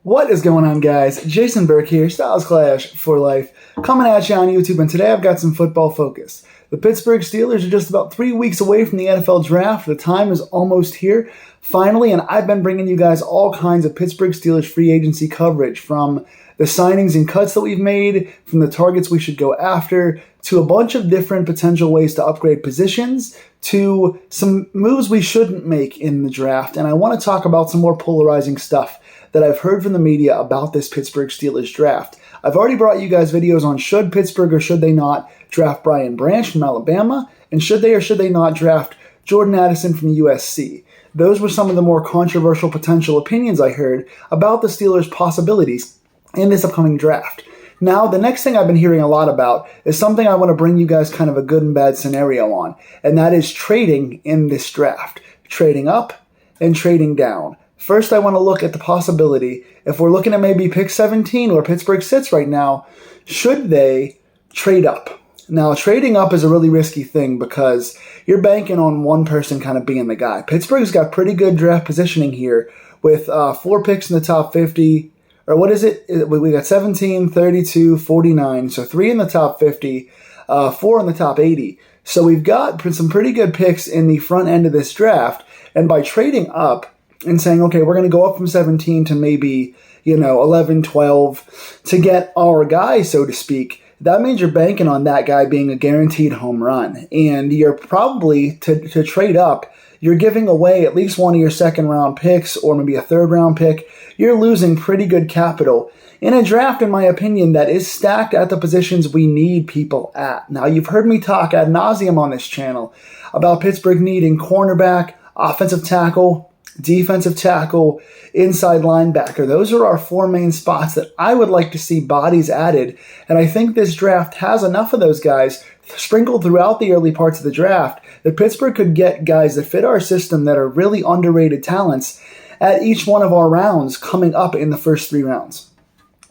What is going on, guys? Jason Burke here, Styles Clash for Life, coming at you on YouTube, and today I've got some football focus. The Pittsburgh Steelers are just about 3 weeks away from the NFL Draft. The time is almost here, finally, and I've been bringing you guys all kinds of Pittsburgh Steelers free agency coverage, from the signings and cuts that we've made, from the targets we should go after, to a bunch of different potential ways to upgrade positions, to some moves we shouldn't make in the draft, and I want to talk about some more polarizing stuff that I've heard from the media about this Pittsburgh Steelers draft. I've already brought you guys videos on should Pittsburgh or should they not draft Brian Branch from Alabama, and should they or should they not draft Jordan Addison from USC. Those were some of the more controversial potential opinions I heard about the Steelers' possibilities in this upcoming draft. Now, the next thing I've been hearing a lot about is something I want to bring you guys kind of a good and bad scenario on, and that is trading in this draft. Trading up and trading down. First, I want to look at the possibility, if we're looking at maybe pick 17 where Pittsburgh sits right now, should they trade up? Now, trading up is a really risky thing because you're banking on one person kind of being the guy. Pittsburgh's got pretty good draft positioning here with 4 picks in the top 50, or what is it? We got 17, 32, 49, so 3 in the top 50, 4 in the top 80. So we've got some pretty good picks in the front end of this draft, and by trading up, and saying, okay, we're going to go up from 17 to maybe, 11, 12 to get our guy, so to speak, that means you're banking on that guy being a guaranteed home run. And you're probably, to trade up, you're giving away at least one of your second-round picks or maybe a third-round pick. You're losing pretty good capital in a draft, in my opinion, that is stacked at the positions we need people at. Now, you've heard me talk ad nauseum on this channel about Pittsburgh needing cornerback, offensive tackle, defensive tackle, inside linebacker. Those are our 4 main spots that I would like to see bodies added. And I think this draft has enough of those guys sprinkled throughout the early parts of the draft that Pittsburgh could get guys that fit our system that are really underrated talents at each one of our rounds coming up in the first 3 rounds.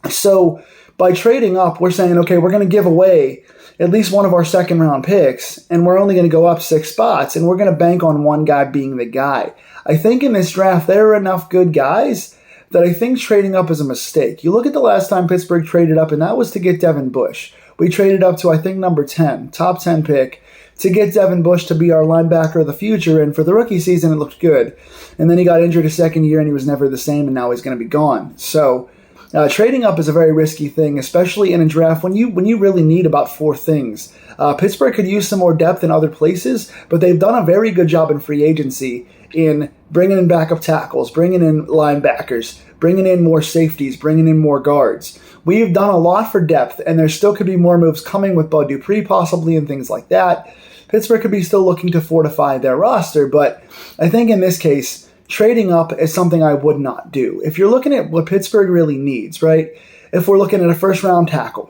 So by trading up, we're saying, okay, we're going to give away at least one of our second-round picks, and we're only going to go up 6 spots, and we're going to bank on one guy being the guy. I think in this draft, there are enough good guys that I think trading up is a mistake. You look at the last time Pittsburgh traded up, and that was to get Devin Bush. We traded up to, I think, number 10, top 10 pick, to get Devin Bush to be our linebacker of the future, and for the rookie season, it looked good. And then he got injured a second year, and he was never the same, and now he's going to be gone. So trading up is a very risky thing, especially in a draft when you really need about 4 things. Pittsburgh could use some more depth in other places, but they've done a very good job in free agency in bringing in backup tackles, bringing in linebackers, bringing in more safeties, bringing in more guards. We've done a lot for depth, and there still could be more moves coming with Bud Dupree possibly and things like that. Pittsburgh could be still looking to fortify their roster, but I think in this case, trading up is something I would not do. If you're looking at what Pittsburgh really needs, right? If we're looking at a first-round tackle,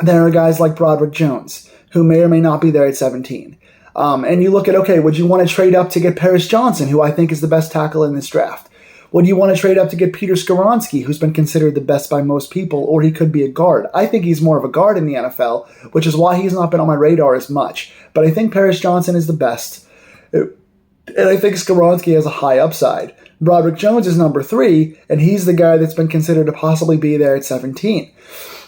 there are guys like Broderick Jones, who may or may not be there at 17. And you look at, okay, would you want to trade up to get Paris Johnson, who I think is the best tackle in this draft? Would you want to trade up to get Peter Skoronski, who's been considered the best by most people, or he could be a guard? I think he's more of a guard in the NFL, which is why he's not been on my radar as much. But I think Paris Johnson is the best. And I think Skoronski has a high upside. Broderick Jones is number 3, and he's the guy that's been considered to possibly be there at 17.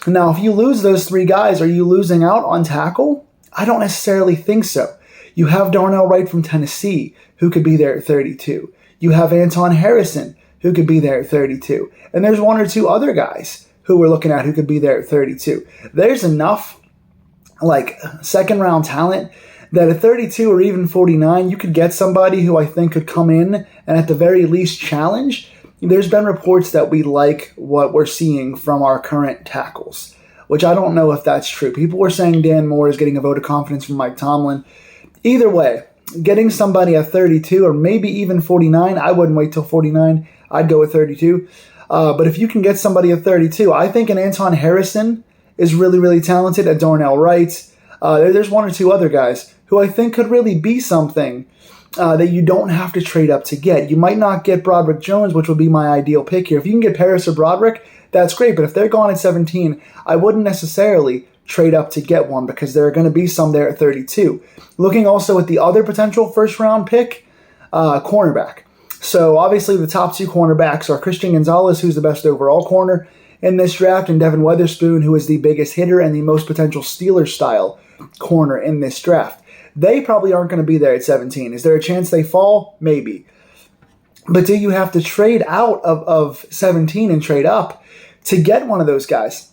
Now, if you lose those 3 guys, are you losing out on tackle? I don't necessarily think so. You have Darnell Wright from Tennessee, who could be there at 32. You have Anton Harrison, who could be there at 32. And there's 1 or 2 other guys who we're looking at who could be there at 32. There's enough, second-round talent that at 32 or even 49, you could get somebody who I think could come in and at the very least challenge. There's been reports that we like what we're seeing from our current tackles, which I don't know if that's true. People were saying Dan Moore is getting a vote of confidence from Mike Tomlin. Either way, getting somebody at 32 or maybe even 49, I wouldn't wait till 49. I'd go with 32. But if you can get somebody at 32, I think an Anton Harrison is really, really talented. A Darnell Wright. There's 1 or 2 other guys who I think could really be something that you don't have to trade up to get. You might not get Broderick Jones, which would be my ideal pick here. If you can get Paris or Broderick, that's great. But if they're gone at 17, I wouldn't necessarily trade up to get one because there are going to be some there at 32. Looking also at the other potential first-round pick, cornerback. So obviously the top two cornerbacks are Christian Gonzalez, who's the best overall corner in this draft, and Devin Witherspoon, who is the biggest hitter and the most potential Steelers-style corner in this draft. They probably aren't going to be there at 17. Is there a chance they fall? Maybe. But do you have to trade out of 17 and trade up to get one of those guys?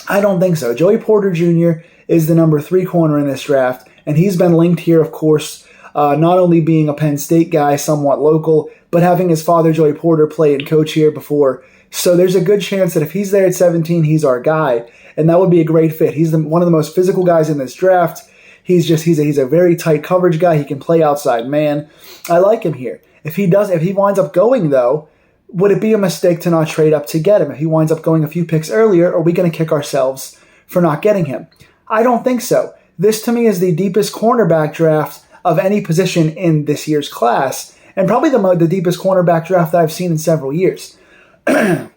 I don't think so. Joey Porter Jr. is the number 3 corner in this draft, and he's been linked here, of course, not only being a Penn State guy, somewhat local, but having his father, Joey Porter, play and coach here before. So there's a good chance that if he's there at 17, he's our guy, and that would be a great fit. He's one of the most physical guys in this draft. He's a very tight coverage guy. He can play outside man. I like him here. If he winds up going, though, would it be a mistake to not trade up to get him? If he winds up going a few picks earlier, are we going to kick ourselves for not getting him? I don't think so. This, to me, is the deepest cornerback draft of any position in this year's class, and probably the deepest cornerback draft that I've seen in several years. There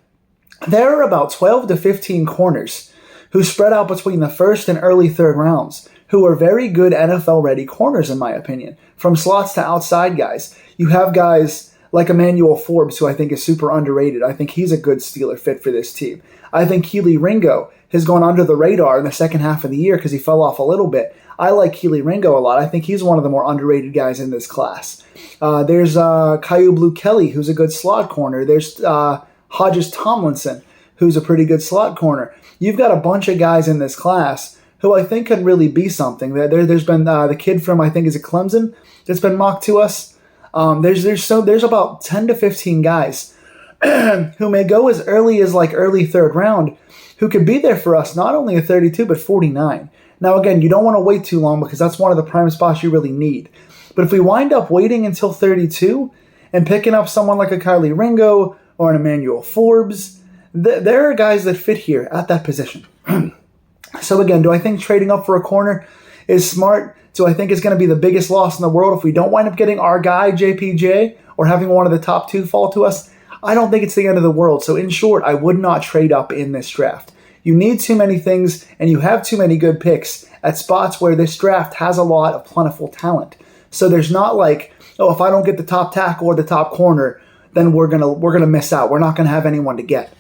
are about 12 to 15 corners who spread out between the first and early third rounds, who are very good NFL-ready corners, in my opinion, from slots to outside guys. You have guys like Emmanuel Forbes, who I think is super underrated. I think he's a good Steeler fit for this team. I think Kelee Ringo has gone under the radar in the second half of the year because he fell off a little bit. I like Kelee Ringo a lot. I think he's one of the more underrated guys in this class. There's Kyu Blu Kelly, who's a good slot corner. There's Hodges Tomlinson, who's a pretty good slot corner. You've got a bunch of guys in this class who I think could really be something. There's been the kid from, I think, is it Clemson, that's been mocked to us. There's about 10 to 15 guys who may go as early as like early third round, who could be there for us not only at 32 but 49. Now again, you don't want to wait too long because that's one of the prime spots you really need. But if we wind up waiting until 32 and picking up someone like a Kelee Ringo or an Emmanuel Forbes, there are guys that fit here at that position. So again, do I think trading up for a corner is smart? Do I think it's going to be the biggest loss in the world if we don't wind up getting our guy, JPJ, or having one of the top 2 fall to us? I don't think it's the end of the world. So in short, I would not trade up in this draft. You need too many things, and you have too many good picks at spots where this draft has a lot of plentiful talent. So there's not like, oh, if I don't get the top tackle or the top corner, then we're gonna miss out. We're not gonna have anyone to get.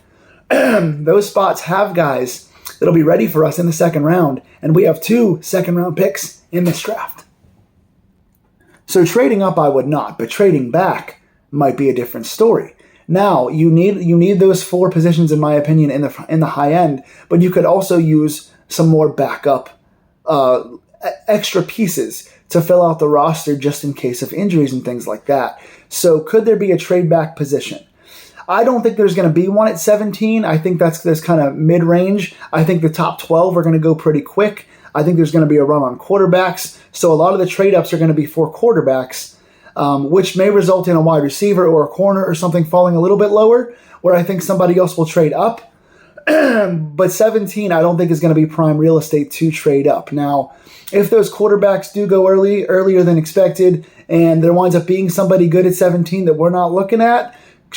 Those spots have guys that'll be ready for us in the second round, and we have 2 second-round picks in this draft. So trading up, I would not, but trading back might be a different story. Now, you need those 4 positions, in my opinion, in the high end, but you could also use some more backup extra pieces to fill out the roster just in case of injuries and things like that. So could there be a trade back position? I don't think there's going to be one at 17. I think that's this kind of mid-range. I think the top 12 are going to go pretty quick. I think there's going to be a run on quarterbacks. So a lot of the trade-ups are going to be for quarterbacks, which may result in a wide receiver or a corner or something falling a little bit lower, where I think somebody else will trade up. But 17, I don't think is going to be prime real estate to trade up. Now, if those quarterbacks do go earlier than expected, and there winds up being somebody good at 17 that we're not looking at,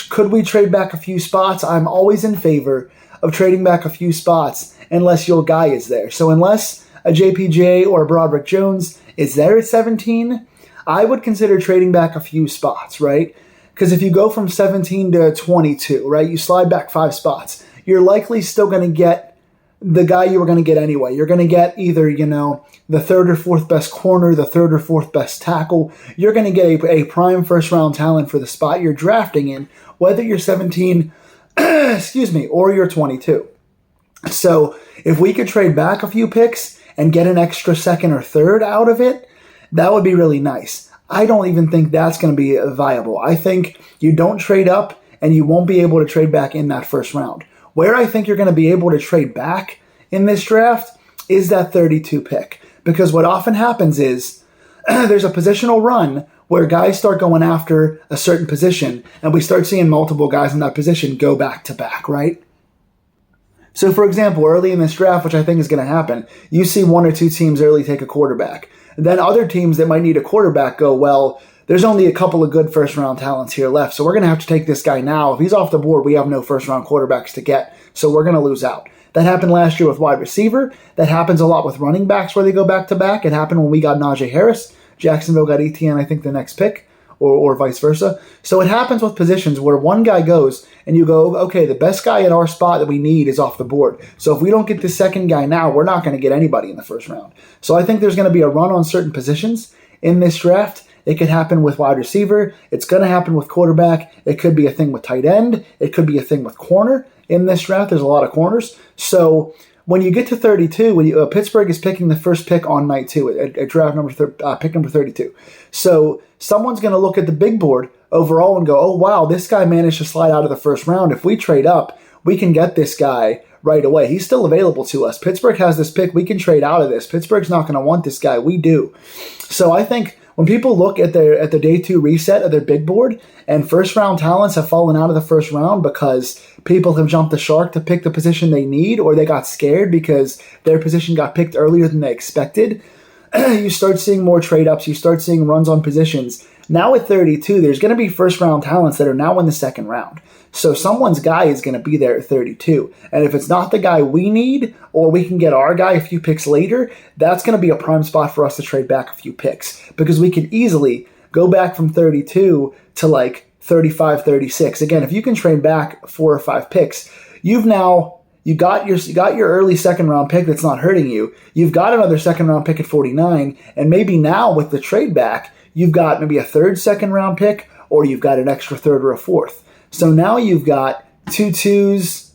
could we trade back a few spots? I'm always in favor of trading back a few spots unless your guy is there. So unless a JPJ or a Broderick Jones is there at 17, I would consider trading back a few spots, right? Because if you go from 17 to 22, right, you slide back 5 spots, you're likely still going to get the guy you were going to get anyway. You're going to get either, the 3rd or 4th best corner, the 3rd or 4th best tackle. You're going to get a prime first-round talent for the spot you're drafting in, whether you're 17, or you're 22. So if we could trade back a few picks and get an extra 2nd or 3rd out of it, that would be really nice. I don't even think that's going to be viable. I think you don't trade up and you won't be able to trade back in that first round. Where I think you're going to be able to trade back in this draft is that 32 pick. Because what often happens is there's a positional run where guys start going after a certain position, and we start seeing multiple guys in that position go back to back, right? So, for example, early in this draft, which I think is going to happen, you see 1 or 2 teams early take a quarterback. Then other teams that might need a quarterback go, well, there's only a couple of good first-round talents here left, so we're going to have to take this guy now. If he's off the board, we have no first-round quarterbacks to get, so we're going to lose out. That happened last year with wide receiver. That happens a lot with running backs where they go back-to-back. It happened when we got Najee Harris. Jacksonville got ETN, I think, the next pick, or vice versa. So it happens with positions where one guy goes and you go, okay, the best guy at our spot that we need is off the board. So if we don't get the second guy now, we're not going to get anybody in the first round. So I think there's going to be a run on certain positions in this draft. It could happen with wide receiver. It's going to happen with quarterback. It could be a thing with tight end. It could be a thing with corner in this draft. There's a lot of corners. So when you get to 32, Pittsburgh is picking the first pick on night 2 at draft pick number 32. So someone's going to look at the big board overall and go, oh, wow, this guy managed to slide out of the first round. If we trade up, we can get this guy right away. He's still available to us. Pittsburgh has this pick. We can trade out of this. Pittsburgh's not going to want this guy. We do. So I think when people look at the day 2 reset of their big board and first round talents have fallen out of the first round because people have jumped the shark to pick the position they need, or they got scared because their position got picked earlier than they expected, you start seeing more trade ups. You start seeing runs on positions. Now at 32, there's going to be first round talents that are now in the second round. So someone's guy is going to be there at 32. And if it's not the guy we need, or we can get our guy a few picks later, that's going to be a prime spot for us to trade back a few picks. Because we can easily go back from 32 to like 35, 36. Again, if you can trade back 4 or 5 picks, you got your early second round pick that's not hurting you. You've got another second round pick at 49. And maybe now with the trade back, you've got maybe a third second round pick, or you've got an extra third or a fourth. So now you've got 2 2s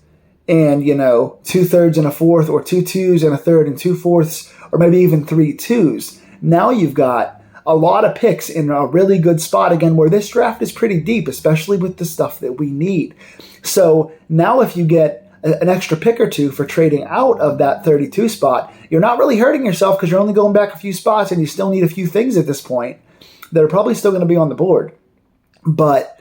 and, 2 thirds and a fourth, or 2 2s and a third and 2 fourths, or maybe even 3 2s. Now you've got a lot of picks in a really good spot, again, where this draft is pretty deep, especially with the stuff that we need. So now if you get an extra pick or 2 for trading out of that 32 spot, you're not really hurting yourself because you're only going back a few spots and you still need a few things at this point that are probably still going to be on the board. But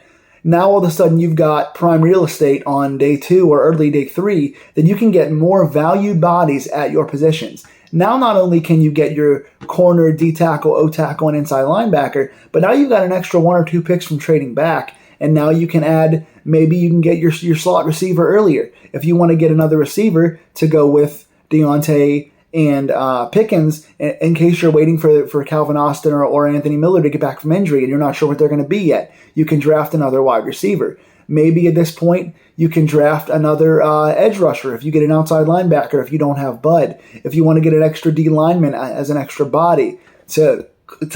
now all of a sudden you've got prime real estate on day 2 or early day 3, then you can get more valued bodies at your positions. Now not only can you get your corner, D-tackle, O-tackle, and inside linebacker, but now you've got an extra 1 or 2 picks from trading back, and now you can add, maybe you can get your slot receiver earlier. If you want to get another receiver to go with Deontay and Pickens, in case you're waiting for Calvin Austin or Anthony Miller to get back from injury and you're not sure what they're going to be yet, you can draft another wide receiver. Maybe at this point, you can draft another edge rusher if you get an outside linebacker, if you don't have Bud. If you want to get an extra D lineman as an extra body to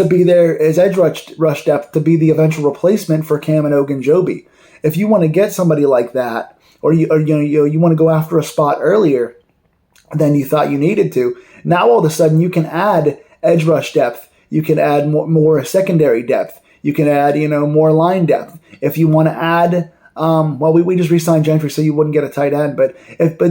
be there as edge rush depth, to be the eventual replacement for Cam and Ogunjobi. If you want to get somebody like that, or you want to go after a spot earlier than you thought you needed to, now all of a sudden you can add edge rush depth. You can add more secondary depth. You can add, more line depth. If you want to add, we just re-signed Gentry, so you wouldn't get a tight end, but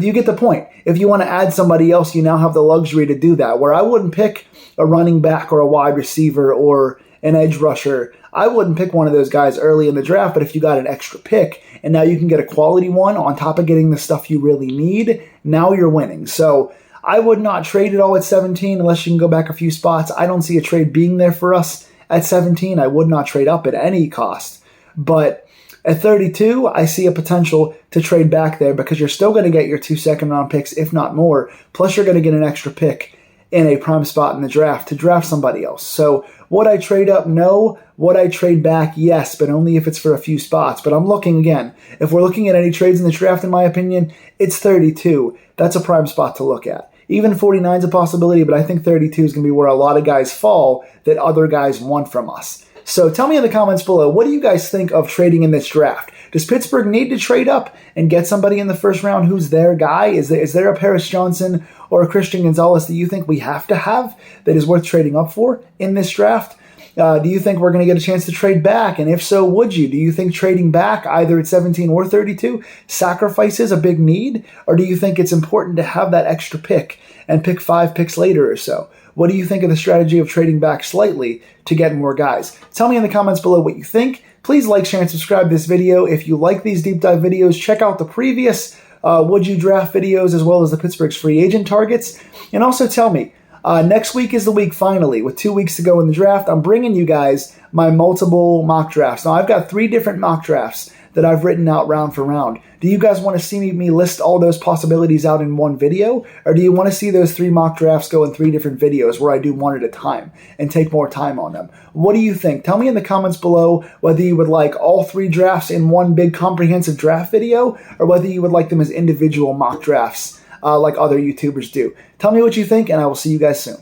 you get the point. If you want to add somebody else, you now have the luxury to do that, where I wouldn't pick a running back or a wide receiver or an edge rusher. I wouldn't pick one of those guys early in the draft, but if you got an extra pick, and now you can get a quality one on top of getting the stuff you really need, now you're winning. So I would not trade it all at 17 unless you can go back a few spots. I don't see a trade being there for us at 17. I would not trade up at any cost. But at 32, I see a potential to trade back there because you're still going to get your 2 second-round picks, if not more. Plus, you're going to get an extra pick in a prime spot in the draft to draft somebody else. So would I trade up? No. Would I trade back? Yes, but only if it's for a few spots. But I'm looking again. If we're looking at any trades in the draft, in my opinion, it's 32. That's a prime spot to look at. Even 49 is a possibility, but I think 32 is going to be where a lot of guys fall that other guys want from us. So tell me in the comments below, what do you guys think of trading in this draft? Does Pittsburgh need to trade up and get somebody in the first round who's their guy? Is there a Paris Johnson or a Christian Gonzalez that you think we have to have that is worth trading up for in this draft? Do you think we're going to get a chance to trade back? And if so, would you? Do you think trading back either at 17 or 32 sacrifices a big need? Or do you think it's important to have that extra pick and pick 5 picks later or so? What do you think of the strategy of trading back slightly to get more guys? Tell me in the comments below what you think. Please like, share, and subscribe to this video. If you like these deep dive videos, check out the previous Would You Draft videos as well as the Pittsburgh's free agent targets. And also tell me, next week is the week finally, with 2 weeks to go in the draft. I'm bringing you guys my multiple mock drafts. Now, I've got 3 different mock drafts that I've written out round for round. Do you guys want to see me list all those possibilities out in one video, or do you want to see those 3 mock drafts go in 3 different videos where I do one at a time and take more time on them? What do you think? Tell me in the comments below whether you would like all 3 drafts in one big comprehensive draft video, or whether you would like them as individual mock drafts like other YouTubers do. Tell me what you think, and I will see you guys soon.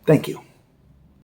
Thank you.